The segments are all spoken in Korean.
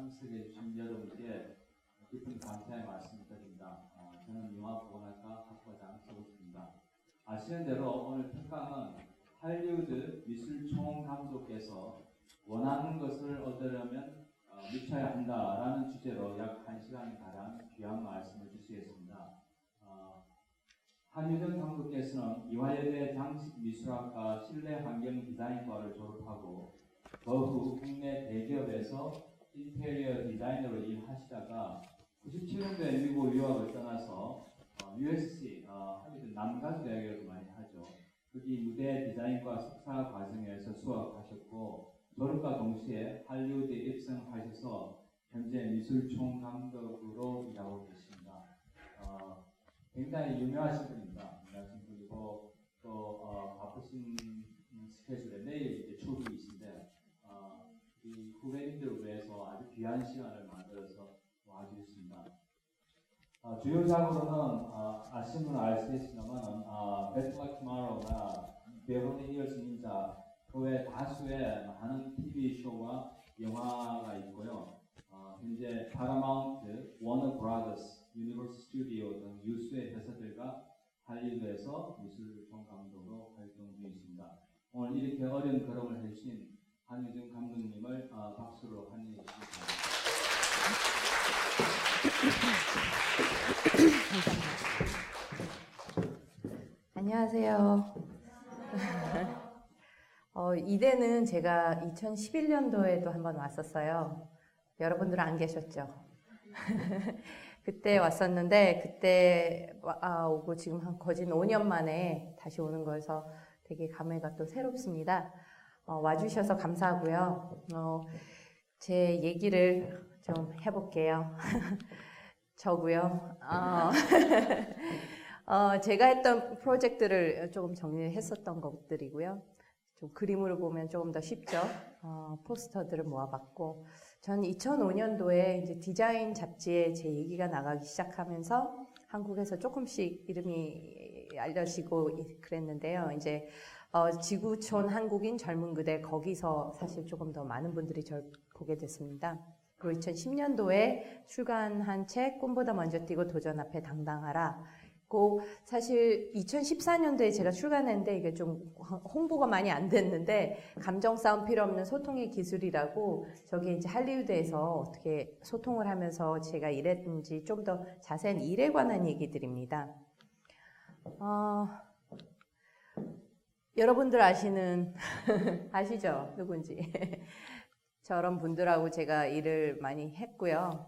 참석해 주신 여러분께 깊은 감사의 말씀을 드립니다. 저는 영화보건학과 학과장 서울입니다. 아시는 대로 오늘 특강은 할리우드 미술총감독께서 원하는 것을 얻으려면 묻혀야 한다라는 주제로 약 1시간가량 귀한 말씀을 주시겠습니다. 한유정 감독께서는 이화여대 장식미술학과 실내환경디자인과를 졸업하고 그 후 국내 대기업에서 인테리어 디자이너로 일하시다가 97년도에 미국 유학을 떠나서 USC, 한미대 남가주대학교를 많이 하죠. 거기 무대 디자인과 석사 과정에서 수학하셨고 졸업과 동시에 할리우드에 입성하셔서 현재 미술총감독으로 일하고 계십니다. 굉장히 유명하신 분입니다. 유명하신 분이고 또 바쁘신 스케줄에 내일 이제 출국이신데 이 후배님들을 위해서 아주 귀한 시간을 만들어서 와주셨습니다. 주요 작으로는 아시는 분은 알 수 있습니다만 배틀 투마로우나 베버리 힐스 닌자 그 외 다수의 많은 TV 쇼와 영화가 있고요. 현재 파라마운트, 워너 브라더스, 유니버스 스튜디오 등 유수의 회사들과 할리우드에서 미술총 감독으로 활동 중이십니다. 오늘 이렇게 어려운 걸음을 해주신 한유정 감독님을 박수로 환영해 주시기 바랍니다. 안녕하세요. 이대는 제가 2011년도에도 한번 왔었어요. 여러분들은 안 계셨죠? 그때 왔었는데 그때 오고 지금 한 거진 5년 만에 다시 오는 거여서 되게 감회가 또 새롭습니다. 와주셔서 감사하고요. 제 얘기를 좀 해볼게요. 저고요. 제가 했던 프로젝트를 조금 정리했었던 것들이고요. 좀 그림으로 보면 조금 더 쉽죠. 포스터들을 모아봤고, 전 2005년도에 이제 디자인 잡지에 제 얘기가 나가기 시작하면서 한국에서 조금씩 이름이 알려지고 그랬는데요. 이제 지구촌 한국인 젊은 그대 거기서 사실 조금 더 많은 분들이 절 보게 됐습니다. 그리고 2010년도에 출간한 책 꿈보다 먼저 뛰고 도전 앞에 당당하라. 사실 2014년도에 제가 출간했는데 이게 좀 홍보가 많이 안 됐는데 감정 싸움 필요 없는 소통의 기술이라고 저게 이제 할리우드에서 어떻게 소통을 하면서 제가 일했는지 좀 더 자세한 일에 관한 얘기들입니다. 여러분들 아시죠? 누군지. 저런 분들하고 제가 일을 많이 했고요.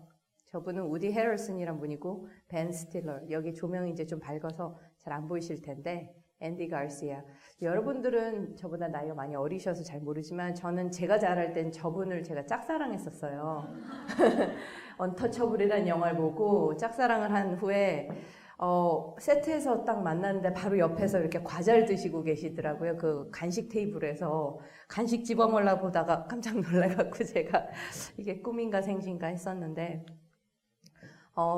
저분은 우디 해럴슨이란 분이고 벤 스틸러, 여기 조명이 이제 좀 밝아서 잘 안 보이실 텐데 앤디 가르시아. 여러분들은 저보다 나이가 많이 어리셔서 잘 모르지만 저는 제가 잘할 땐 저분을 제가 짝사랑했었어요. 언터처블이라는 영화를 보고 짝사랑을 한 후에 세트에서 딱 만났는데 바로 옆에서 이렇게 과자를 드시고 계시더라고요. 그 간식 테이블에서 간식 집어먹으려 보다가 깜짝 놀라갖고 제가 이게 꿈인가 생신가 했었는데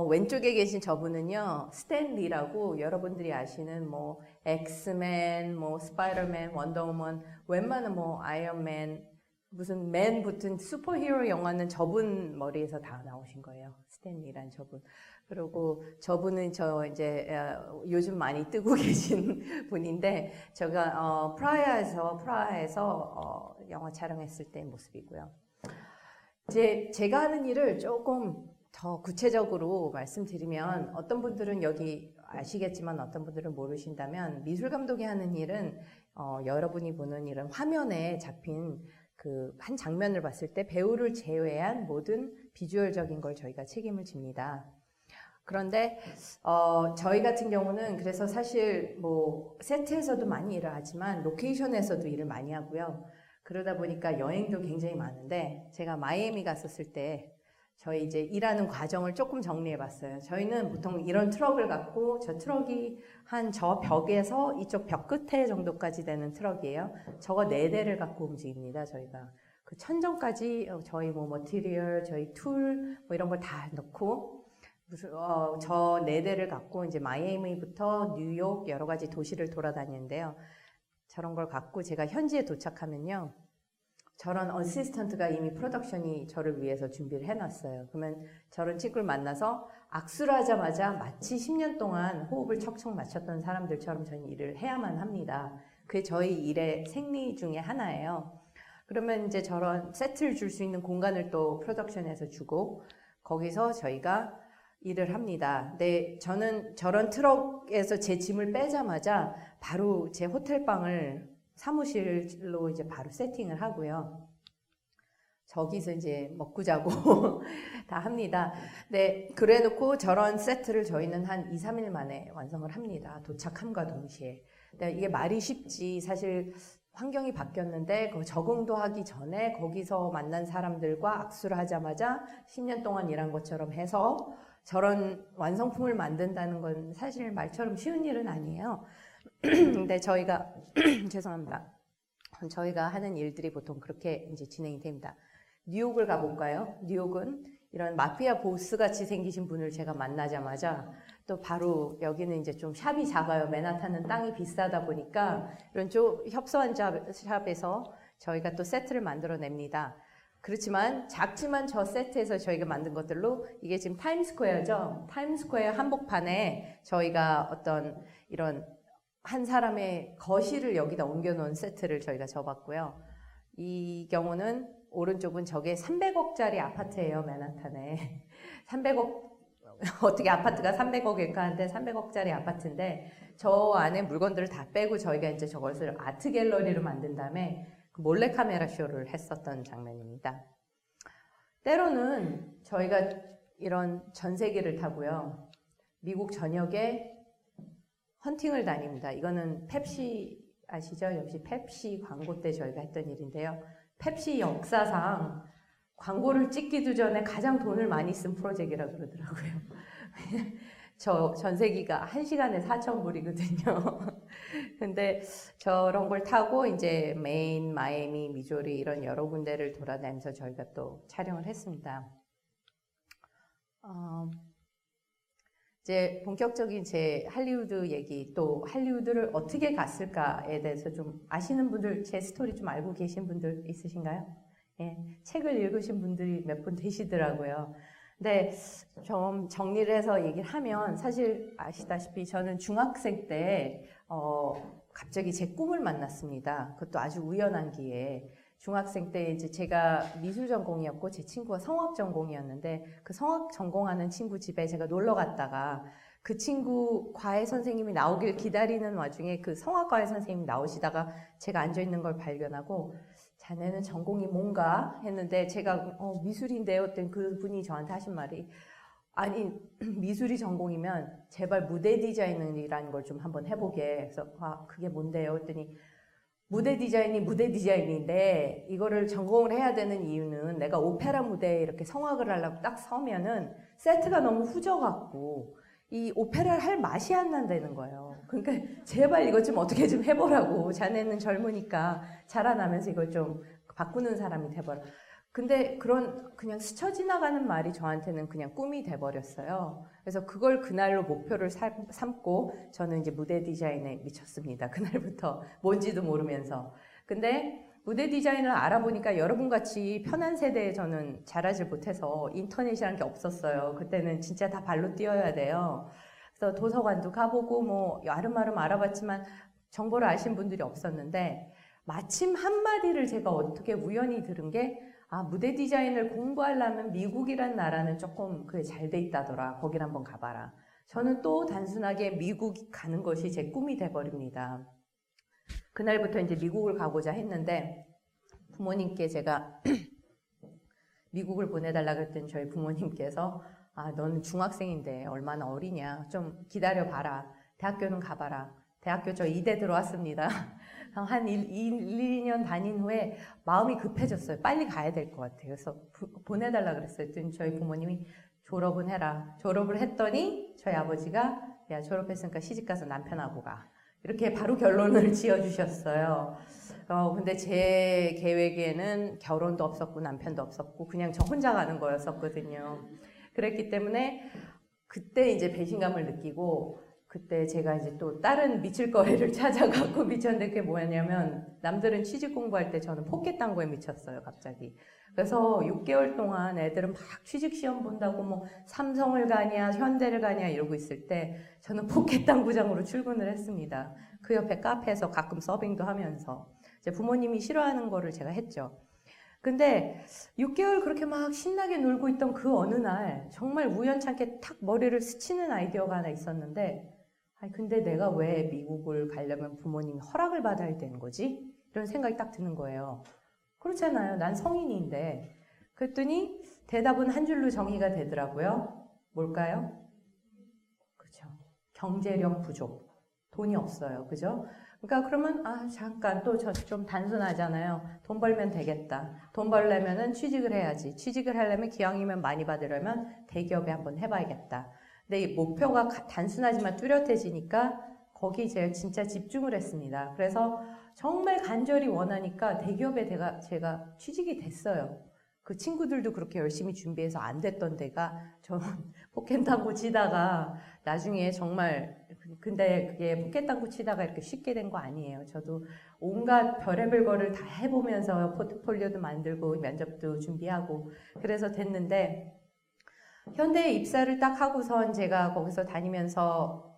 왼쪽에 계신 저분은요, 스탠 리라고 여러분들이 아시는 뭐 엑스맨, 뭐 스파이더맨, 원더우먼, 웬만한 뭐 아이언맨, 무슨 맨 붙은 슈퍼히어로 영화는 저분 머리에서 다 나오신 거예요. 스탠 리란 저분. 그리고 저분은 이제 요즘 많이 뜨고 계신 분인데 제가 프라하에서 영화 촬영했을 때 모습이고요. 이제 제가 하는 일을 조금 더 구체적으로 말씀드리면 어떤 분들은 여기 아시겠지만 어떤 분들은 모르신다면 미술 감독이 하는 일은 여러분이 보는 일은 화면에 잡힌 그 한 장면을 봤을 때 배우를 제외한 모든 비주얼적인 걸 저희가 책임을 집니다. 그런데 저희 같은 경우는 그래서 사실 뭐 세트에서도 많이 일을 하지만 로케이션에서도 일을 많이 하고요. 그러다 보니까 여행도 굉장히 많은데 제가 마이애미 갔었을 때 저희 이제 일하는 과정을 조금 정리해 봤어요. 저희는 보통 이런 트럭을 갖고 저 트럭이 한 저 벽에서 이쪽 벽 끝에 정도까지 되는 트럭이에요. 저거 4대를 갖고 움직입니다. 저희가 그 천정까지 저희 뭐 머티리얼, 저희 툴 뭐 이런 걸 다 넣고 저 4대를 갖고 이제 마이애미부터 뉴욕 여러 가지 도시를 돌아다니는데요. 저런 걸 갖고 제가 현지에 도착하면요. 저런 어시스턴트가 이미 프로덕션이 저를 위해서 준비를 해놨어요. 그러면 저런 친구를 만나서 악수를 하자마자 마치 10년 동안 호흡을 척척 맞췄던 사람들처럼 저희는 일을 해야만 합니다. 그게 저희 일의 생리 중에 하나예요. 그러면 이제 저런 세트를 줄 수 있는 공간을 또 프로덕션에서 주고 거기서 저희가 일을 합니다. 네, 저는 저런 트럭에서 제 짐을 빼자마자 바로 제 호텔방을 사무실로 이제 바로 세팅을 하고요. 저기서 이제 먹고 자고 다 합니다. 네, 그래 놓고 저런 세트를 저희는 한 2, 3일 만에 완성을 합니다. 도착함과 동시에. 네, 이게 말이 쉽지. 사실 환경이 바뀌었는데 그 적응도 하기 전에 거기서 만난 사람들과 악수를 하자마자 10년 동안 일한 것처럼 해서 저런 완성품을 만든다는 건 사실 말처럼 쉬운 일은 아니에요. 근데 저희가 죄송합니다. 저희가 하는 일들이 보통 그렇게 이제 진행이 됩니다. 뉴욕을 가볼까요? 뉴욕은 이런 마피아 보스 같이 생기신 분을 제가 만나자마자 또 바로 여기는 이제 좀 샵이 작아요. 맨하탄은 땅이 비싸다 보니까 이런 좀 협소한 샵에서 저희가 또 세트를 만들어냅니다. 그렇지만 작지만 저 세트에서 저희가 만든 것들로 이게 지금 타임스퀘어죠. 타임스퀘어 한복판에 저희가 어떤 이런 한 사람의 거실을 여기다 옮겨놓은 세트를 저희가 접었고요. 이 경우는 오른쪽은 저게 300억짜리 아파트예요. 맨하탄에 300억 어떻게 아파트가 300억일까 하는데 300억짜리 아파트인데 저 안에 물건들을 다 빼고 저희가 이제 저것을 아트 갤러리로 만든 다음에 몰래카메라 쇼를 했었던 장면입니다. 때로는 저희가 이런 전세기를 타고요. 미국 전역에 헌팅을 다닙니다. 이거는 펩시 아시죠? 역시 펩시 광고 때 저희가 했던 일인데요. 펩시 역사상 광고를 찍기도 전에 가장 돈을 많이 쓴 프로젝트라고 그러더라고요. 저 전세기가 1시간에 4,000불이거든요. 근데 저런 걸 타고 이제 메인, 마이애미, 미조리 이런 여러 군데를 돌아다니면서 저희가 또 촬영을 했습니다. 이제 본격적인 제 할리우드 얘기, 또 할리우드를 어떻게 갔을까에 대해서 좀 아시는 분들, 제 스토리 좀 알고 계신 분들 있으신가요? 예, 책을 읽으신 분들이 몇 분 되시더라고요. 근데 좀 정리를 해서 얘기를 하면 사실 아시다시피 저는 중학생 때 갑자기 제 꿈을 만났습니다. 그것도 아주 우연한 기회에. 중학생 때 이제 제가 미술 전공이었고 제 친구가 성악 전공이었는데 그 성악 전공하는 친구 집에 제가 놀러 갔다가 그 친구 과외 선생님이 나오길 기다리는 와중에 그 성악 과외 선생님이 나오시다가 제가 앉아있는 걸 발견하고 자네는 전공이 뭔가 했는데 제가 미술인데요 했더니 그분이 저한테 하신 말이 아니 미술이 전공이면 제발 무대 디자인이라는 걸 좀 한번 해보게. 그래서 그게 뭔데요 했더니 무대 디자인이 무대 디자인인데 이거를 전공을 해야 되는 이유는 내가 오페라 무대에 이렇게 성악을 하려고 딱 서면은 세트가 너무 후져갖고 이 오페라를 할 맛이 안 난다는 거예요. 그러니까 제발 이거 좀 어떻게 좀 해보라고. 자네는 젊으니까 자라나면서 이걸 좀 바꾸는 사람이 돼버려. 근데 그런 그냥 스쳐 지나가는 말이 저한테는 그냥 꿈이 돼버렸어요. 그래서 그걸 그날로 목표를 삼고 저는 이제 무대 디자인에 미쳤습니다. 그날부터 뭔지도 모르면서. 근데 무대 디자인을 알아보니까 여러분 같이 편한 세대에 저는 자라질 못해서 인터넷이라는 게 없었어요. 그때는 진짜 다 발로 뛰어야 돼요. 그래서 도서관도 가보고 뭐 아름아름 알아봤지만 정보를 아신 분들이 없었는데 마침 한마디를 제가 어떻게 우연히 들은 게 무대 디자인을 공부하려면 미국이란 나라는 조금 그게 잘 돼 있다더라. 거길 한번 가봐라. 저는 또 단순하게 미국 가는 것이 제 꿈이 돼버립니다. 그날부터 이제 미국을 가고자 했는데 부모님께 제가 미국을 보내달라 그랬더니 저희 부모님께서 너는 중학생인데 얼마나 어리냐. 좀 기다려봐라. 대학교는 가봐라. 대학교 저 2대 들어왔습니다. 한 1-2년 다닌 후에 마음이 급해졌어요. 빨리 가야 될 것 같아요. 그래서 보내달라 그랬어요. 저희 부모님이 졸업은 해라. 졸업을 했더니 저희 아버지가 야 졸업했으니까 시집가서 남편하고 가. 이렇게 바로 결론을 지어주셨어요. 근데 제 계획에는 결혼도 없었고 남편도 없었고 그냥 저 혼자 가는 거였었거든요. 그랬기 때문에 그때 이제 배신감을 느끼고 그때 제가 이제 또 다른 미칠 거리를 찾아갖고 미쳤는데 그게 뭐였냐면 남들은 취직 공부할 때 저는 포켓 당구에 미쳤어요, 갑자기. 그래서 6개월 동안 애들은 막 취직 시험 본다고 뭐 삼성을 가냐 현대를 가냐 이러고 있을 때 저는 포켓 당구장으로 출근을 했습니다. 그 옆에 카페에서 가끔 서빙도 하면서 이제 부모님이 싫어하는 거를 제가 했죠. 근데 6개월 그렇게 막 신나게 놀고 있던 그 어느 날 정말 우연찮게 탁 머리를 스치는 아이디어가 하나 있었는데 아니 근데 내가 왜 미국을 가려면 부모님이 허락을 받아야 되는 거지? 이런 생각이 딱 드는 거예요. 그렇잖아요. 난 성인인데. 그랬더니 대답은 한 줄로 정의가 되더라고요. 뭘까요? 그렇죠. 경제력 부족. 돈이 없어요. 그죠? 그러니까 그러면 잠깐 또 좀 단순하잖아요. 돈 벌면 되겠다. 돈 벌려면은 취직을 해야지. 취직을 하려면 기왕이면 많이 받으려면 대기업에 한번 해봐야겠다. 근데 이 목표가 단순하지만 뚜렷해지니까 거기 제가 진짜 집중을 했습니다. 그래서 정말 간절히 원하니까 대기업에 제가 취직이 됐어요. 그 친구들도 그렇게 열심히 준비해서 안 됐던 데가 저는 포켓당구 치다가 나중에 정말 근데 그게 포켓당구 치다가 이렇게 쉽게 된 거 아니에요. 저도 온갖 별의별 거를 다 해보면서 포트폴리오도 만들고 면접도 준비하고 그래서 됐는데 현대에 입사를 딱 하고선 제가 거기서 다니면서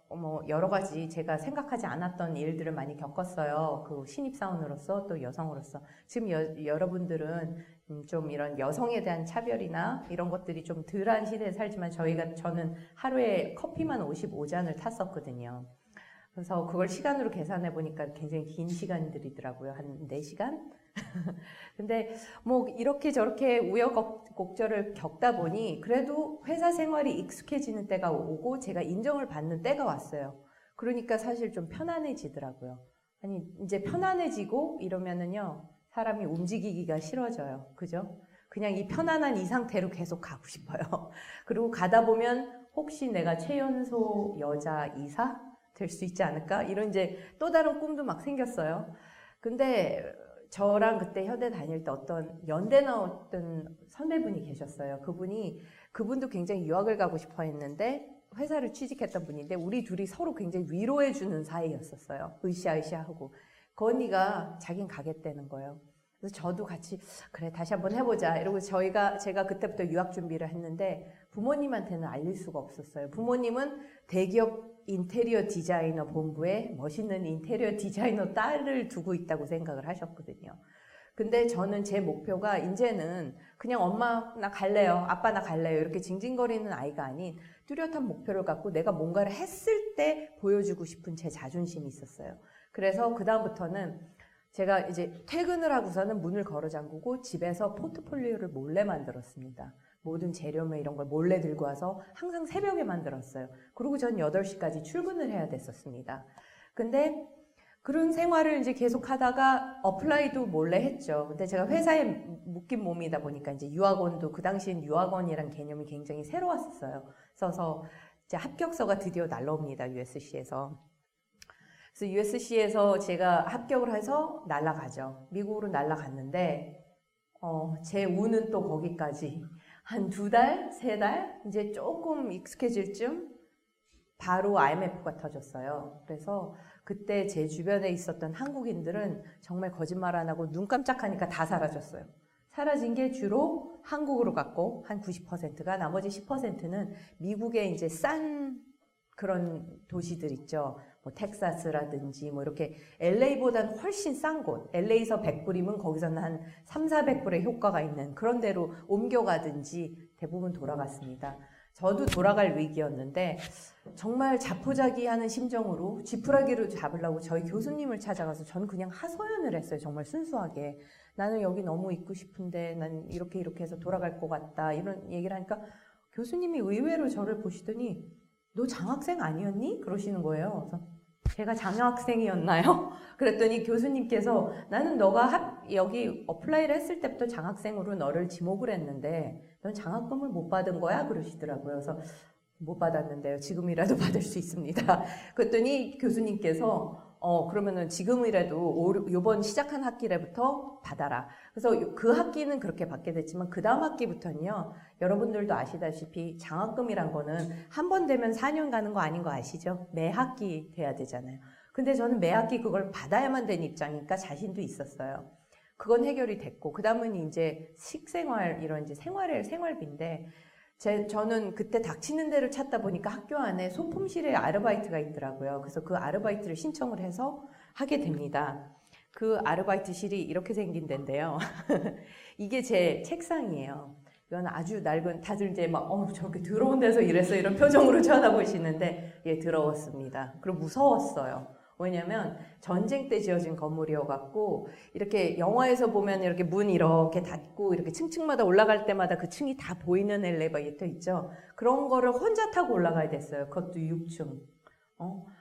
여러 가지 제가 생각하지 않았던 일들을 많이 겪었어요. 그 신입사원으로서 또 여성으로서. 지금 여러분들은 좀 이런 여성에 대한 차별이나 이런 것들이 좀 덜한 시대에 살지만 저는 하루에 커피만 55잔을 탔었거든요. 그래서 그걸 시간으로 계산해 보니까 굉장히 긴 시간들이더라고요. 한 4시간? 근데 뭐 이렇게 저렇게 우여곡절을 겪다 보니 그래도 회사 생활이 익숙해지는 때가 오고 제가 인정을 받는 때가 왔어요. 그러니까 사실 좀 편안해지더라고요. 아니 이제 편안해지고 이러면은요 사람이 움직이기가 싫어져요. 그죠? 그냥 이 편안한 이 상태로 계속 가고 싶어요. 그리고 가다 보면 혹시 내가 최연소 여자 이사 될 수 있지 않을까? 이런 이제 또 다른 꿈도 막 생겼어요. 근데 저랑 그때 현대 다닐 때 어떤 연대 나왔던 선배분이 계셨어요. 그분도 굉장히 유학을 가고 싶어 했는데 회사를 취직했던 분인데 우리 둘이 서로 굉장히 위로해주는 사이였었어요. 으쌰으쌰하고. 그 언니가 자긴 가겠다는 거예요. 그래서 저도 같이 그래 다시 한번 해보자 이러고 제가 그때부터 유학 준비를 했는데 부모님한테는 알릴 수가 없었어요. 부모님은 대기업 인테리어 디자이너 본부에 멋있는 인테리어 디자이너 딸을 두고 있다고 생각을 하셨거든요. 근데 저는 제 목표가 이제는 그냥 엄마 나 갈래요, 아빠 나 갈래요 이렇게 징징거리는 아이가 아닌 뚜렷한 목표를 갖고 내가 뭔가를 했을 때 보여주고 싶은 제 자존심이 있었어요. 그래서 그 다음부터는 제가 이제 퇴근을 하고서는 문을 걸어 잠그고 집에서 포트폴리오를 몰래 만들었습니다. 모든 재료며 이런 걸 몰래 들고 와서 항상 새벽에 만들었어요. 그리고 전 8시까지 출근을 해야 됐었습니다. 근데 그런 생활을 이제 계속 하다가 어플라이도 몰래 했죠. 근데 제가 회사에 묶인 몸이다 보니까 이제 유학원도 그 당시엔 유학원이란 개념이 굉장히 새로웠어요. 써서 이제 합격서가 드디어 날라옵니다. USC에서. 그래서 USC에서 제가 합격을 해서 날아가죠. 미국으로 날아갔는데 제 운은 또 거기까지 한 2달, 3달 이제 조금 익숙해질 쯤 바로 IMF가 터졌어요. 그래서 그때 제 주변에 있었던 한국인들은 정말 거짓말 안 하고 눈 깜짝하니까 다 사라졌어요. 사라진 게 주로 한국으로 갔고 한 90%가 나머지 10%는 미국의 이제 싼 그런 도시들 있죠. 뭐 텍사스라든지 뭐 이렇게 LA보다는 훨씬 싼 곳. LA에서 100불이면 거기서는 한 3, 400불의 효과가 있는 그런 데로 옮겨가든지 대부분 돌아갔습니다. 저도 돌아갈 위기였는데 정말 자포자기하는 심정으로 지푸라기를 잡으려고 저희 교수님을 찾아가서 저는 그냥 하소연을 했어요. 정말 순수하게. 나는 여기 너무 있고 싶은데 난 이렇게 해서 돌아갈 것 같다. 이런 얘기를 하니까 교수님이 의외로 저를 보시더니 너 장학생 아니었니? 그러시는 거예요. 그래서 제가 장학생이었나요? 그랬더니 교수님께서 나는 너가 여기 어플라이를 했을 때부터 장학생으로 너를 지목을 했는데 넌 장학금을 못 받은 거야? 그러시더라고요. 그래서 못 받았는데요. 지금이라도 받을 수 있습니다. 그랬더니 교수님께서 그러면은 지금이라도 요번 시작한 학기래부터 받아라. 그래서 그 학기는 그렇게 받게 됐지만 그 다음 학기부터는요. 여러분들도 아시다시피 장학금이란 거는 한 번 되면 4년 가는 거 아닌 거 아시죠? 매 학기 돼야 되잖아요. 근데 저는 매 학기 그걸 받아야만 되는 입장이니까 자신도 있었어요. 그건 해결이 됐고 그 다음은 이제 식생활 이런 이제 생활비인데 저는 그때 닥치는 데를 찾다 보니까 학교 안에 소품실에 아르바이트가 있더라고요. 그래서 그 아르바이트를 신청을 해서 하게 됩니다. 그 아르바이트실이 이렇게 생긴 데인데요. 이게 제 책상이에요. 이건 아주 낡은, 다들 이제 막, 저렇게 더러운 데서 일했어. 이런 표정으로 쳐다보시는데, 예, 더러웠습니다. 그리고 무서웠어요. 왜냐면 전쟁 때 지어진 건물이어갖고 이렇게 영화에서 보면 이렇게 문 이렇게 닫고 이렇게 층층마다 올라갈 때마다 그 층이 다 보이는 엘리베이터 있죠. 그런 거를 혼자 타고 올라가야 됐어요. 그것도 6층.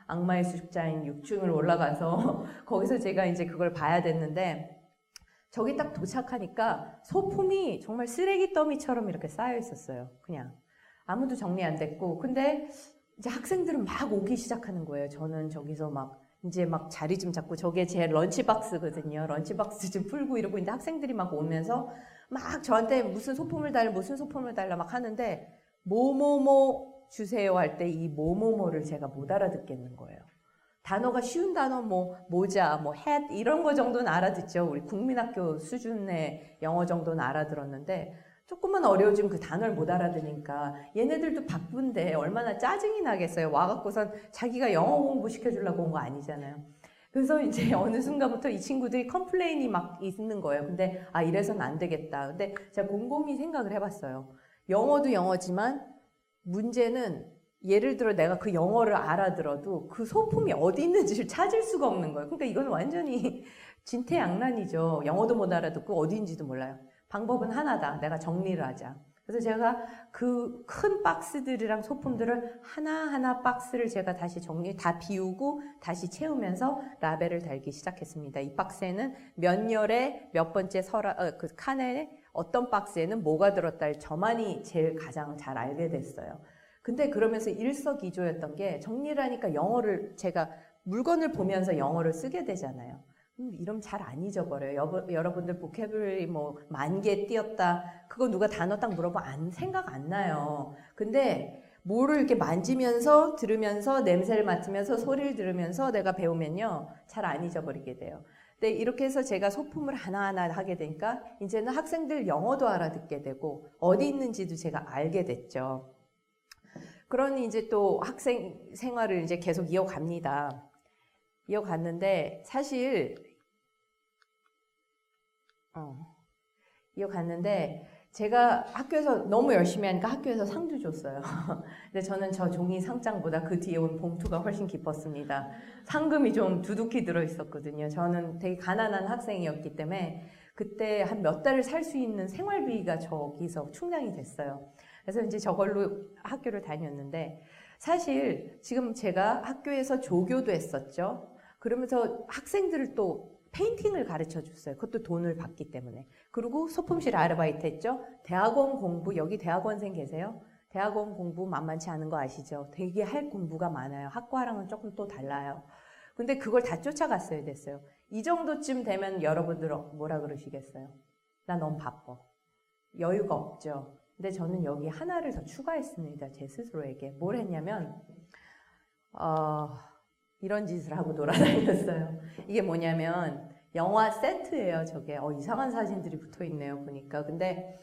악마의 숫자인 6층을 올라가서 거기서 제가 이제 그걸 봐야 됐는데 저기 딱 도착하니까 소품이 정말 쓰레기 더미처럼 이렇게 쌓여 있었어요. 그냥 아무도 정리 안 됐고 근데 이제 학생들은 막 오기 시작하는 거예요. 저는 저기서 이제 자리 좀 잡고 저게 제 런치박스거든요. 런치박스 좀 풀고 이러고 있는데 학생들이 막 오면서 막 저한테 무슨 소품을 달라 막 하는데 뭐뭐뭐 주세요 할 때 이 뭐뭐뭐를 제가 못 알아듣겠는 거예요. 단어가 쉬운 단어 모자 햇 이런 거 정도는 알아듣죠. 우리 국민학교 수준의 영어 정도는 알아들었는데 조금만 어려워지면 그 단어를 못 알아듣으니까 얘네들도 바쁜데 얼마나 짜증이 나겠어요. 와갖고선 자기가 영어 공부 시켜주려고 온 거 아니잖아요. 그래서 이제 어느 순간부터 이 친구들이 컴플레인이 막 있는 거예요. 근데 이래서는 안 되겠다. 근데 제가 곰곰이 생각을 해봤어요. 영어도 영어지만 문제는 예를 들어 내가 그 영어를 알아들어도 그 소품이 어디 있는지를 찾을 수가 없는 거예요. 그러니까 이건 완전히 진퇴양난이죠. 영어도 못 알아듣고 어디인지도 몰라요. 방법은 하나다. 내가 정리를 하자. 그래서 제가 그 큰 박스들이랑 소품들을 하나하나 박스를 제가 다시 다 비우고 다시 채우면서 라벨을 달기 시작했습니다. 이 박스에는 몇 열에 몇 번째 그 칸에 어떤 박스에는 뭐가 들었다 저만이 제일 가장 잘 알게 됐어요. 근데 그러면서 일석이조였던 게 정리를 하니까 영어를 제가 물건을 보면서 영어를 쓰게 되잖아요. 이러면 잘 안 잊어버려요. 여러분들 보캐블러리 10,000개 띄었다. 그거 누가 단어 딱 물어보면 생각 안 나요. 근데 뭐를 이렇게 만지면서 들으면서 냄새를 맡으면서 소리를 들으면서 내가 배우면요. 잘 안 잊어버리게 돼요. 근데 이렇게 해서 제가 소품을 하나하나 하게 되니까 이제는 학생들 영어도 알아듣게 되고 어디 있는지도 제가 알게 됐죠. 그러니 이제 또 학생 생활을 이제 계속 이어갑니다. 이어갔는데 사실 이어갔는데 제가 학교에서 너무 열심히 하니까 학교에서 상도 줬어요. 근데 저는 저 종이 상장보다 그 뒤에 온 봉투가 훨씬 기뻤습니다. 상금이 좀 두둑히 들어있었거든요. 저는 되게 가난한 학생이었기 때문에 그때 한 몇 달을 살 수 있는 생활비가 저기서 충당이 됐어요. 그래서 이제 저걸로 학교를 다녔는데 사실 지금 제가 학교에서 조교도 했었죠. 그러면서 학생들을 또 페인팅을 가르쳐 줬어요. 그것도 돈을 받기 때문에. 그리고 소품실 아르바이트 했죠. 대학원 공부, 여기 대학원생 계세요? 대학원 공부 만만치 않은 거 아시죠? 되게 할 공부가 많아요. 학과랑은 조금 또 달라요. 근데 그걸 다 쫓아갔어야 됐어요. 이 정도쯤 되면 여러분들 뭐라 그러시겠어요? 나 너무 바빠. 여유가 없죠. 근데 저는 여기 하나를 더 추가했습니다. 제 스스로에게. 뭘 했냐면 이런 짓을 하고 돌아다녔어요. 이게 뭐냐면 영화 세트예요. 저게 이상한 사진들이 붙어있네요. 보니까. 근데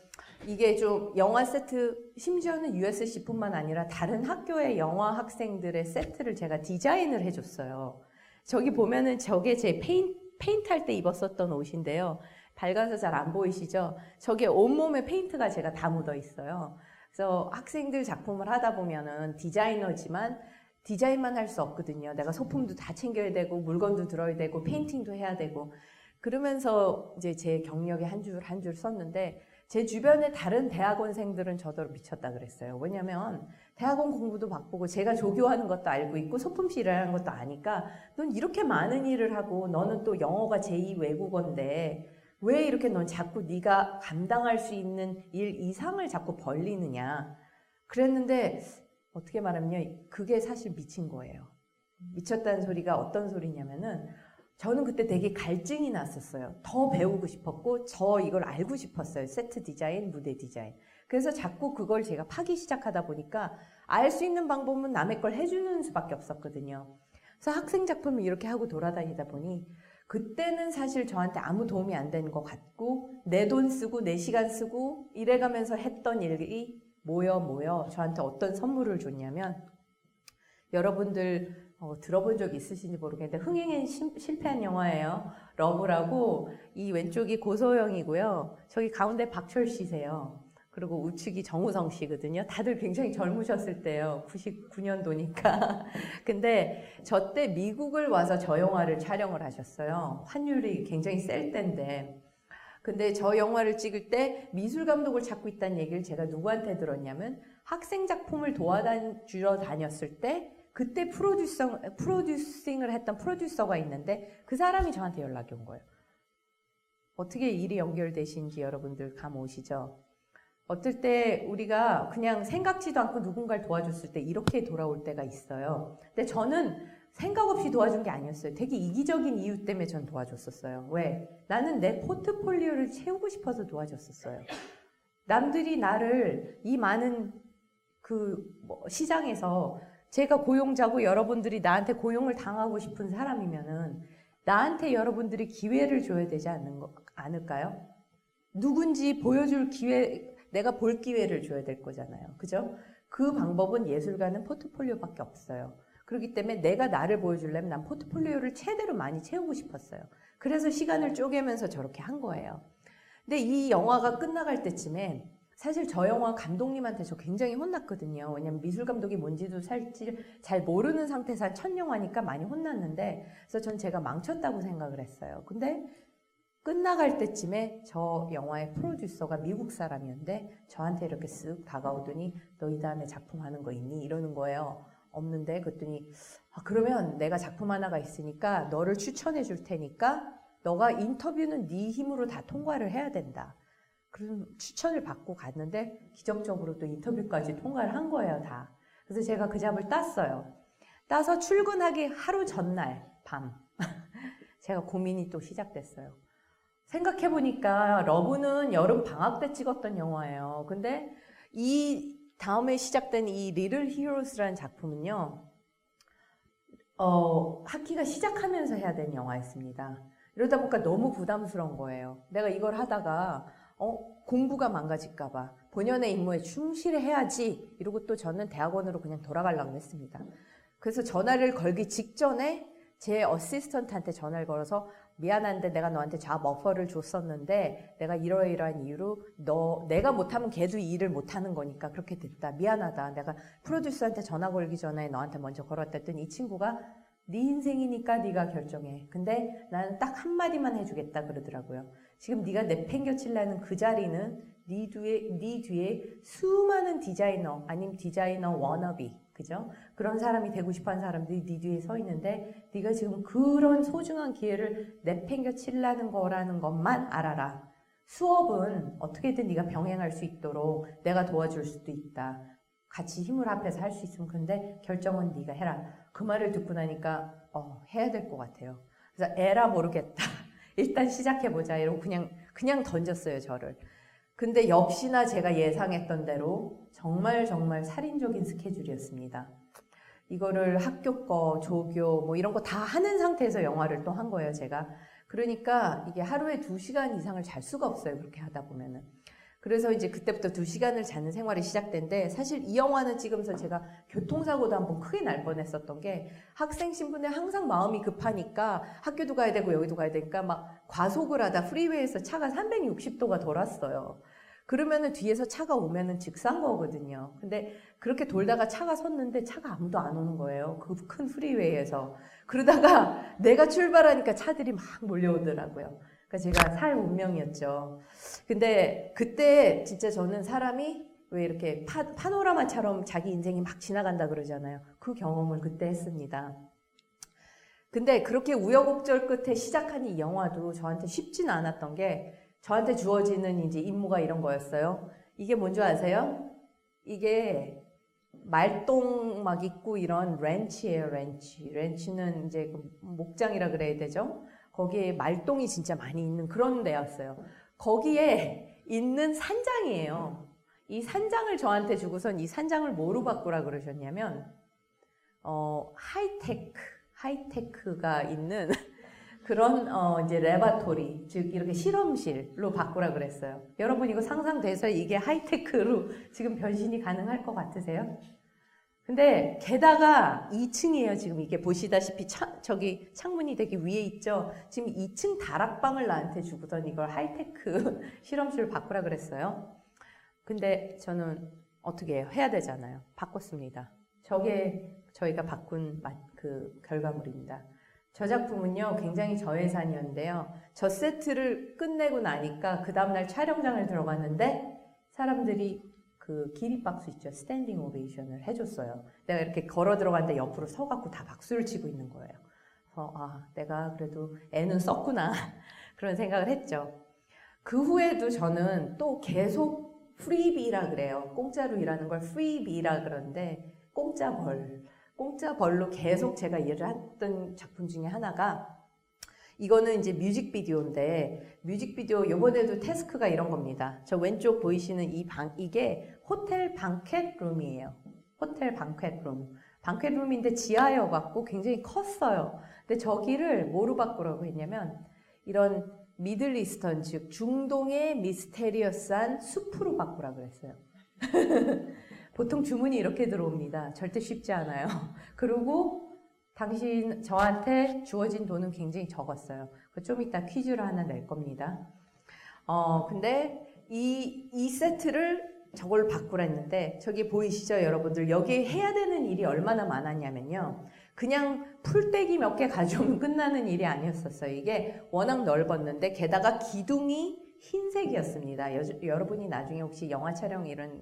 이게 좀 영화 세트, 심지어는 USC뿐만 아니라 다른 학교의 영화 학생들의 세트를 제가 디자인을 해줬어요. 저기 보면은 저게 제 페인트 할 때 입었었던 옷인데요. 밝아서 잘 안 보이시죠? 저게 온몸에 페인트가 제가 다 묻어 있어요. 그래서 학생들 작품을 하다 보면은 디자이너지만 디자인만 할 수 없거든요. 내가 소품도 다 챙겨야 되고 물건도 들어야 되고 페인팅도 해야 되고 그러면서 이제 제 경력에 한 줄 한 줄 썼는데 제 주변에 다른 대학원생들은 저더러 미쳤다 그랬어요. 왜냐면 대학원 공부도 바쁘고 제가 조교하는 것도 알고 있고 소품실이라는 것도 아니까 넌 이렇게 많은 일을 하고 너는 또 영어가 제2 외국어인데 왜 이렇게 넌 자꾸 네가 감당할 수 있는 일 이상을 자꾸 벌리느냐. 그랬는데 어떻게 말하면요. 그게 사실 미친 거예요. 미쳤다는 소리가 어떤 소리냐면은 저는 그때 되게 갈증이 났었어요. 더 배우고 싶었고 저 이걸 알고 싶었어요. 세트 디자인, 무대 디자인. 그래서 자꾸 그걸 제가 파기 시작하다 보니까 알 수 있는 방법은 남의 걸 해주는 수밖에 없었거든요. 그래서 학생 작품을 이렇게 하고 돌아다니다 보니 그때는 사실 저한테 아무 도움이 안 되는 것 같고 내 돈 쓰고 내 시간 쓰고 이래가면서 했던 일이 모여 저한테 어떤 선물을 줬냐면 여러분들 들어본 적 있으신지 모르겠는데 흥행에 실패한 영화예요. 러브라고 이 왼쪽이 고소영이고요. 저기 가운데 박철 씨세요. 그리고 우측이 정우성 씨거든요. 다들 굉장히 젊으셨을 때예요. 99년도니까. 근데 저 때 미국을 와서 저 영화를 촬영을 하셨어요. 환율이 굉장히 셀 때인데. 근데 저 영화를 찍을 때 미술 감독을 찾고 있다는 얘기를 제가 누구한테 들었냐면 학생 작품을 도와주러 다녔을 때 그때 프로듀싱을 했던 프로듀서가 있는데 그 사람이 저한테 연락이 온 거예요. 어떻게 일이 연결되신지 여러분들 감 오시죠? 어떨 때 우리가 그냥 생각지도 않고 누군가를 도와줬을 때 이렇게 돌아올 때가 있어요. 근데 저는 생각 없이 도와준 게 아니었어요. 되게 이기적인 이유 때문에 전 도와줬었어요. 왜? 나는 내 포트폴리오를 채우고 싶어서 도와줬었어요. 남들이 나를 이 많은 시장에서 제가 고용자고 여러분들이 나한테 고용을 당하고 싶은 사람이면은 나한테 여러분들이 기회를 줘야 되지 않을까요? 누군지 보여줄 기회, 내가 볼 기회를 줘야 될 거잖아요. 그죠? 그 방법은 예술가는 포트폴리오밖에 없어요. 그렇기 때문에 내가 나를 보여주려면 난 포트폴리오를 최대로 많이 채우고 싶었어요. 그래서 시간을 쪼개면서 저렇게 한 거예요. 근데 이 영화가 끝나갈 때쯤에 사실 저 영화 감독님한테 저 굉장히 혼났거든요. 왜냐면 미술 감독이 뭔지도 사실 잘 모르는 상태에서 한 첫 영화니까 많이 혼났는데 그래서 전 제가 망쳤다고 생각을 했어요. 근데 끝나갈 때쯤에 저 영화의 프로듀서가 미국 사람이었는데 저한테 이렇게 쓱 다가오더니 너 이 다음에 작품 하는 거 있니? 이러는 거예요. 없는데 그랬더니 그러면 내가 작품 하나가 있으니까 너를 추천해 줄 테니까 너가 인터뷰는 네 힘으로 다 통과를 해야 된다. 그래서 추천을 받고 갔는데 기적적으로 또 인터뷰까지 통과를 한 거예요, 다. 그래서 제가 그 잡을 땄어요. 따서 출근하기 하루 전날 밤 제가 고민이 또 시작됐어요. 생각해보니까 러브는 여름 방학 때 찍었던 영화예요. 근데 이 다음에 시작된 이 리틀 히어로스라는 작품은요, 학기가 시작하면서 해야 되는 영화였습니다. 이러다 보니까 너무 부담스러운 거예요. 내가 이걸 하다가 공부가 망가질까봐 본연의 임무에 충실해야지 이러고 또 저는 대학원으로 그냥 돌아가려고 했습니다. 그래서 전화를 걸기 직전에 제 어시스턴트한테 전화를 걸어서 미안한데 내가 너한테 잡 오퍼를 줬었는데 내가 이러이러한 이유로 내가 못하면 걔도 일을 못하는 거니까 그렇게 됐다. 미안하다. 내가 프로듀서한테 전화 걸기 전에 너한테 먼저 걸었다 했더니 이 친구가 네 인생이니까 네가 결정해. 근데 나는 딱 한마디만 해주겠다 그러더라고요. 지금 네가 내팽겨치려는 그 자리는 네 뒤에 수많은 디자이너 아니면 디자이너 워너비 그죠? 그런 사람이 되고 싶어하는 사람들이 네 뒤에 서 있는데 네가 지금 그런 소중한 기회를 내팽겨치려는 거라는 것만 알아라. 수업은 어떻게든 네가 병행할 수 있도록 내가 도와줄 수도 있다. 같이 힘을 합해서 할 수 있으면 근데 결정은 네가 해라. 그 말을 듣고 나니까 해야 될 것 같아요. 그래서 에라 모르겠다. 일단 시작해보자. 이러고 그냥 던졌어요, 저를. 근데 역시나 제가 예상했던 대로 정말 살인적인 스케줄이었습니다. 이거를 학교 거, 조교 뭐 이런 거 다 하는 상태에서 영화를 또 한 거예요, 제가. 그러니까 이게 하루에 2시간 이상을 잘 수가 없어요, 그렇게 하다 보면은. 그래서 이제 그때부터 2시간을 자는 생활이 시작된데 사실 이 영화는 찍으면서 제가 교통사고도 한번 크게 날 뻔했었던 게 학생 신분에 항상 마음이 급하니까 학교도 가야 되고 여기도 가야 되니까 막 과속을 하다 프리웨이에서 차가 360도가 돌았어요. 그러면은 뒤에서 차가 오면은 직사한 거거든요. 근데 그렇게 돌다가 차가 섰는데 차가 아무도 안 오는 거예요. 그 큰 프리웨이에서. 그러다가 내가 출발하니까 차들이 막 몰려오더라고요. 그러니까 제가 살 운명이었죠. 근데 그때 진짜 저는 사람이 왜 이렇게 파노라마처럼 자기 인생이 막 지나간다 그러잖아요. 그 경험을 그때 했습니다. 근데 그렇게 우여곡절 끝에 시작한 이 영화도 저한테 쉽지는 않았던 게 저한테 주어지는 이제 임무가 이런 거였어요. 이게 뭔지 아세요? 이게 말똥 막 있고 이런 렌치예요, 렌치. 렌치는 이제 그 목장이라 그래야 되죠. 거기에 말똥이 진짜 많이 있는 그런 데였어요. 거기에 있는 산장이에요. 이 산장을 저한테 주고선 이 산장을 뭐로 바꾸라 그러셨냐면 하이테크가 있는 그런 이제 레바토리, 즉 이렇게 실험실로 바꾸라 그랬어요. 여러분 이거 상상돼서 이게 하이테크로 지금 변신이 가능할 것 같으세요? 근데 게다가 2층이에요. 지금 이게 보시다시피 저기 창문이 되게 위에 있죠. 지금 2층 다락방을 나한테 주고선 이걸 하이테크 실험실로 바꾸라 그랬어요. 근데 저는 어떻게 해요? 해야 되잖아요. 바꿨습니다. 저게 저희가 바꾼 그 결과물입니다. 저 작품은요, 굉장히 저예산이었는데요. 저 세트를 끝내고 나니까 그 다음날 촬영장을 들어갔는데 사람들이 그 기립박수 있죠. 스탠딩 오베이션을 해줬어요. 내가 이렇게 걸어 들어갔는데 옆으로 서갖고 다 박수를 치고 있는 거예요. 그래서 내가 그래도 애는 썼구나 그런 생각을 했죠. 그 후에도 저는 또 계속 프리비라 그래요. 공짜로 일하는 걸 프리비라 그러는데 공짜 벌로 계속 제가 일을 했던 작품 중에 하나가 이거는 이제 뮤직비디오인데 뮤직비디오 요번에도 태스크가 이런 겁니다. 저 왼쪽 보이시는 이게 호텔 방켓룸이에요. 호텔 방켓룸. 방켓룸인데 지하여갖고 굉장히 컸어요. 근데 저기를 뭐로 바꾸라고 했냐면 이런 미들 이스턴 즉 중동의 미스테리어스한 숲으로 바꾸라고 그랬어요. 보통 주문이 이렇게 들어옵니다. 절대 쉽지 않아요. 그리고 저한테 주어진 돈은 굉장히 적었어요. 좀 이따 퀴즈를 하나 낼 겁니다. 근데 이 세트를 저걸 바꾸라 했는데 저기 보이시죠 여러분들? 여기 해야 되는 일이 얼마나 많았냐면요. 그냥 풀떼기 몇 개 가져오면 끝나는 일이 아니었었어요. 이게 워낙 넓었는데 게다가 기둥이 흰색이었습니다. 여러분이 나중에 혹시 영화 촬영 이런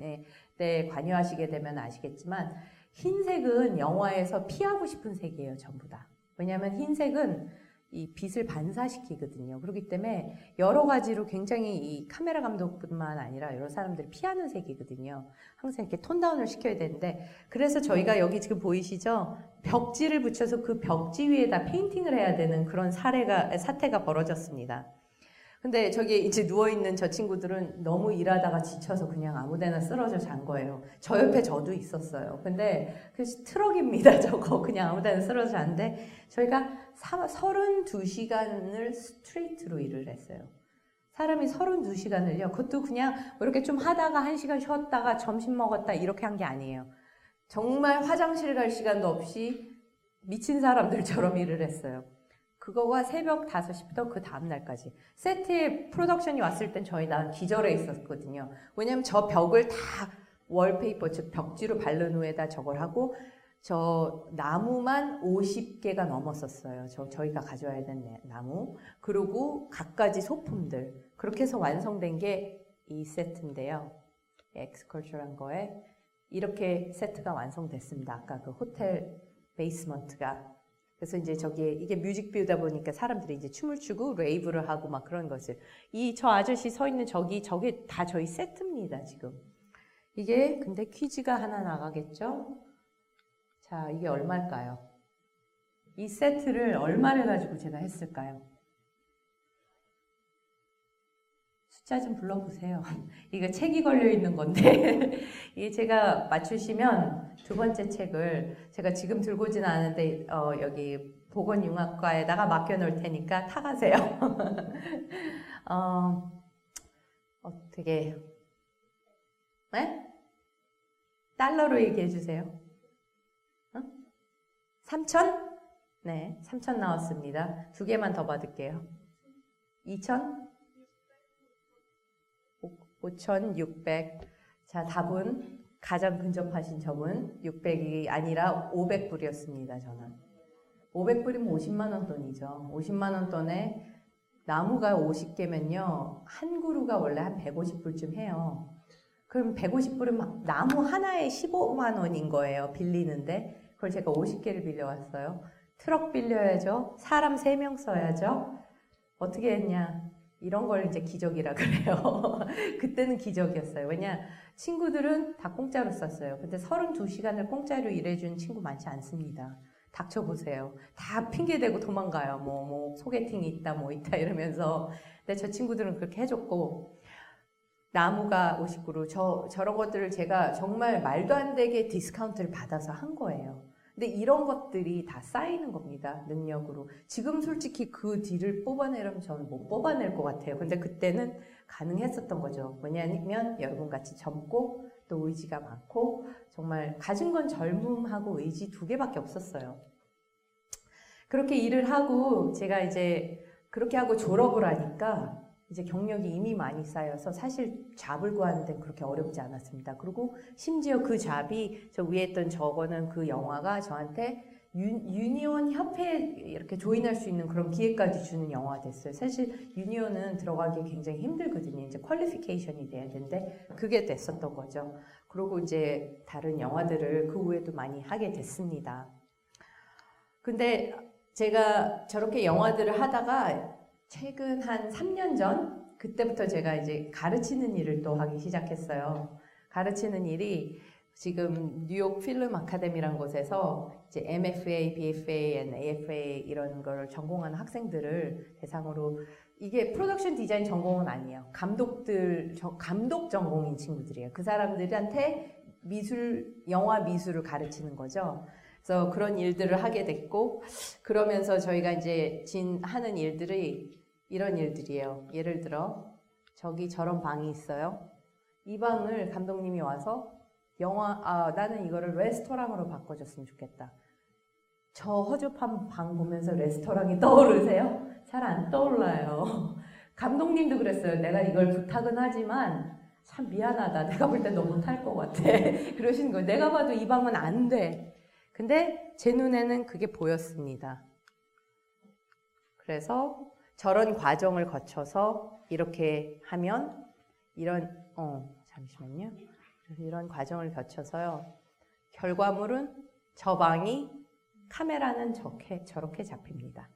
때 관여하시게 되면 아시겠지만 흰색은 영화에서 피하고 싶은 색이에요. 전부 다. 왜냐하면 흰색은 이 빛을 반사시키거든요. 그렇기 때문에 여러 가지로 굉장히 이 카메라 감독뿐만 아니라 여러 사람들이 피하는 색이거든요. 항상 이렇게 톤다운을 시켜야 되는데 그래서 저희가 여기 지금 보이시죠? 벽지를 붙여서 그 벽지 위에다 페인팅을 해야 되는 그런 사태가 벌어졌습니다. 근데 저기 이제 누워있는 저 친구들은 너무 일하다가 지쳐서 그냥 아무데나 쓰러져 잔 거예요. 저 옆에 저도 있었어요. 근데 그 트럭입니다. 저거 그냥 아무데나 쓰러져 잤는데 저희가 32시간을 스트레이트로 일을 했어요. 사람이 32시간을요. 그것도 그냥 이렇게 좀 하다가 1시간 쉬었다가 점심 먹었다 이렇게 한 게 아니에요. 정말 화장실 갈 시간도 없이 미친 사람들처럼 일을 했어요. 그거가 새벽 5시부터 그 다음날까지. 세트에 프로덕션이 왔을 땐 난 기절해 있었거든요. 왜냐면 저 벽을 다 월페이퍼, 즉 벽지로 바른 후에다 저걸 하고 저 나무만 50개가 넘었었어요. 저희가 가져와야 되는 나무. 그리고 갖가지 소품들. 그렇게 해서 완성된 게 이 세트인데요. 엑스컬처란 거에 이렇게 세트가 완성됐습니다. 아까 그 호텔 베이스먼트가. 그래서 이제 이게 뮤직비디오다 보니까 사람들이 이제 춤을 추고 레이브를 하고 막 그런 것을. 저 아저씨 서 있는 저게 다 저희 세트입니다, 지금. 이게 근데 퀴즈가 하나 나가겠죠? 자, 이게 얼마일까요? 이 세트를 얼마를 가지고 제가 했을까요? 숫자 좀 불러보세요. 이거 책이 걸려 있는 건데 이게 제가 맞추시면 두 번째 책을 제가 지금 들고 오진 않은데 여기 보건융합과에다가 맡겨놓을 테니까 타가세요. 어떻게 네? 달러로 얘기해 주세요. 3,000? 네, 3,000 나왔습니다. 두 개만 더 받을게요. 2,000? 5,600. 자, 답은 가장 근접하신 점은 600이 아니라 500불이었습니다. 저는 500불이면 50만 원 돈이죠. 50만 원 돈에 나무가 50개면요 한 그루가 원래 한 150불쯤 해요. 그럼 150불은 나무 하나에 15만 원인 거예요. 빌리는데 그걸 제가 50개를 빌려왔어요. 트럭 빌려야죠. 사람 3명 써야죠. 어떻게 했냐? 이런 걸 이제 기적이라 그래요. 그때는 기적이었어요. 왜냐 친구들은 다 공짜로 썼어요. 근데 32시간을 공짜로 일해준 친구 많지 않습니다. 닥쳐보세요. 다 핑계대고 도망가요. 뭐 소개팅이 있다 뭐 있다 이러면서. 근데 저 친구들은 그렇게 해줬고 나무가 59로 저런 것들을 제가 정말 말도 안 되게 디스카운트를 받아서 한 거예요. 근데 이런 것들이 다 쌓이는 겁니다. 능력으로. 지금 솔직히 그 딜을 뽑아내려면 저는 못 뽑아낼 것 같아요. 근데 그때는 가능했었던 거죠. 왜냐하면 여러분같이 젊고 또 의지가 많고 정말 가진 건 젊음하고 의지 2개밖에 없었어요. 그렇게 일을 하고 제가 이제 그렇게 하고 졸업을 하니까 이제 경력이 이미 많이 쌓여서 사실 잡을 구하는 데는 그렇게 어렵지 않았습니다. 그리고 심지어 그 잡이 저 위에 있던 저거는 그 영화가 저한테 유니온 협회에 이렇게 조인할 수 있는 그런 기회까지 주는 영화가 됐어요. 사실 유니온은 들어가기 굉장히 힘들거든요. 이제 퀄리피케이션이 돼야 되는데 그게 됐었던 거죠. 그리고 이제 다른 영화들을 그 후에도 많이 하게 됐습니다. 근데 제가 저렇게 영화들을 하다가 최근 한 3년 전 그때부터 제가 이제 가르치는 일을 또 하기 시작했어요. 가르치는 일이 지금 뉴욕 필름 아카데미라는 곳에서 이제 MFA, BFA, AFA 이런 걸 전공하는 학생들을 대상으로 이게 프로덕션 디자인 전공은 아니에요. 감독 전공인 친구들이에요. 그 사람들한테 영화 미술을 가르치는 거죠. 그래서 그런 일들을 하게 됐고 그러면서 저희가 이제 하는 일들이 이런 일들이에요. 예를 들어 저기 저런 방이 있어요. 이 방을 감독님이 와서 나는 이거를 레스토랑으로 바꿔줬으면 좋겠다. 저 허접한 방 보면서 레스토랑이 떠오르세요? 잘 안 떠올라요. 감독님도 그랬어요. 내가 이걸 부탁은 하지만 참 미안하다. 내가 볼 때 너 못할 것 같아. 그러시는 거예요. 내가 봐도 이 방은 안 돼. 근데 제 눈에는 그게 보였습니다. 그래서 저런 과정을 거쳐서 이렇게 하면 잠시만요. 그래서 이런 과정을 거쳐서요. 결과물은 저 방이 카메라는 저렇게 잡힙니다.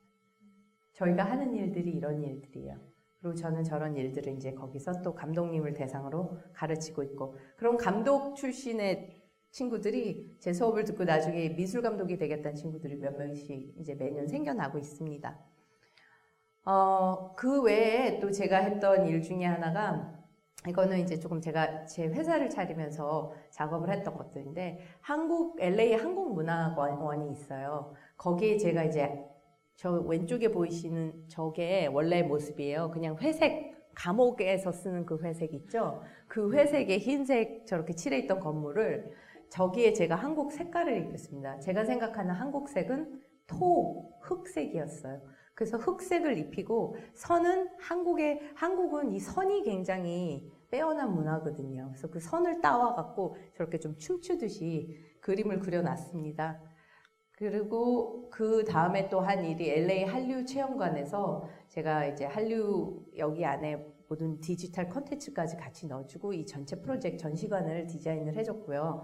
저희가 하는 일들이 이런 일들이에요. 그리고 저는 저런 일들을 이제 거기서 또 감독님을 대상으로 가르치고 있고 그런 감독 출신의 친구들이 제 수업을 듣고 나중에 미술 감독이 되겠다는 친구들이 몇 명씩 이제 매년 생겨나고 있습니다. 그 외에 또 제가 했던 일 중에 하나가 이거는 이제 조금 제가 제 회사를 차리면서 작업을 했던 것들인데 LA 한국문화원이 있어요. 거기에 제가 이제 저 왼쪽에 보이시는 저게 원래 모습이에요. 그냥 회색 감옥에서 쓰는 그 회색 있죠? 그 회색에 흰색 저렇게 칠해있던 건물을 저기에 제가 한국 색깔을 입혔습니다. 제가 생각하는 한국색은 흑색이었어요. 그래서 흑색을 입히고 한국은 이 선이 굉장히 빼어난 문화거든요. 그래서 그 선을 따와갖고 저렇게 좀 춤추듯이 그림을 그려놨습니다. 그리고 그 다음에 또 한 일이 LA 한류 체험관에서 제가 이제 한류 여기 안에 모든 디지털 콘텐츠까지 같이 넣어주고 이 전체 프로젝트 전시관을 디자인을 해줬고요.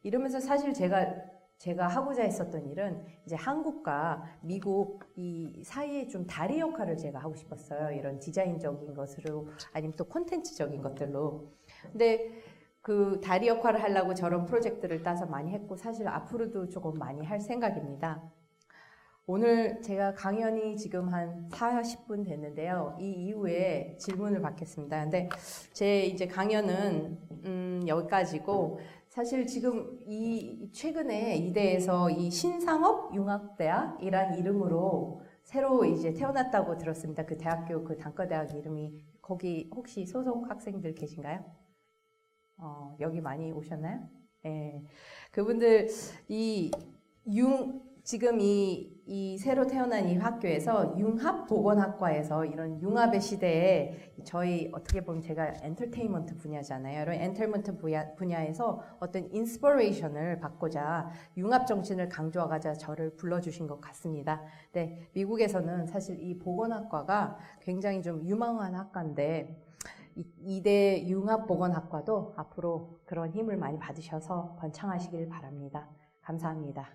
이러면서 사실 제가 하고자 했었던 일은 이제 한국과 미국 이 사이에 좀 다리 역할을 제가 하고 싶었어요. 이런 디자인적인 것으로 아니면 또 콘텐츠적인 것들로. 근데 그 다리 역할을 하려고 저런 프로젝트를 따서 많이 했고 사실 앞으로도 조금 많이 할 생각입니다. 오늘 제가 강연이 지금 한 40분 됐는데요. 이 이후에 질문을 받겠습니다. 근데 제 이제 강연은 여기까지고 사실 지금 최근에 이대에서 이 신상업 융합대학이란 이름으로 새로 이제 태어났다고 들었습니다. 그 대학교 그 단과대학 이름이 거기 혹시 소속 학생들 계신가요? 여기 많이 오셨나요? 네. 그분들 지금 이 새로 태어난 이 학교에서 융합보건학과에서 이런 융합의 시대에 저희 어떻게 보면 제가 엔터테인먼트 분야잖아요. 이런 엔터테인먼트 분야에서 어떤 인스퍼레이션을 받고자 융합 정신을 강조하고자 저를 불러주신 것 같습니다. 네, 미국에서는 사실 이 보건학과가 굉장히 좀 유망한 학과인데 이대 융합보건학과도 앞으로 그런 힘을 많이 받으셔서 번창하시길 바랍니다. 감사합니다.